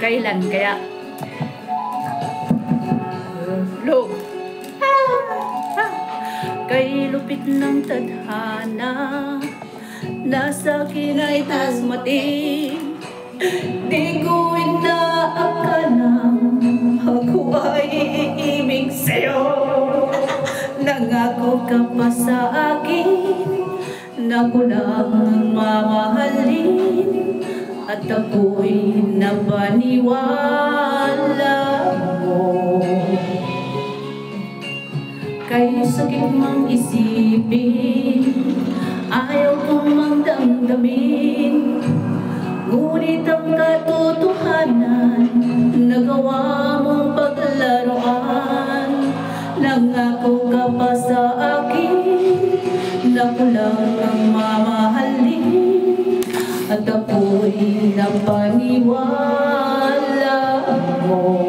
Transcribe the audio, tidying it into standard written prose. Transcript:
Kailan kaya? Look! Kay lupit ng tadhana, nasa akin ay dumating. Di ko inaakanang ako ay iibig sa'yo. Nangako ka pa sa akin na ko lang ang mamahalin, at ako'y napaniwala mo. Kay sakit mang isipin, ayaw kong mang damdamin, ngunit ang katotohanan, nagawa mong paglaruan. Nangako ka pa sa akin na ko lang ang mamahalin, at ako'y napaniwala mo.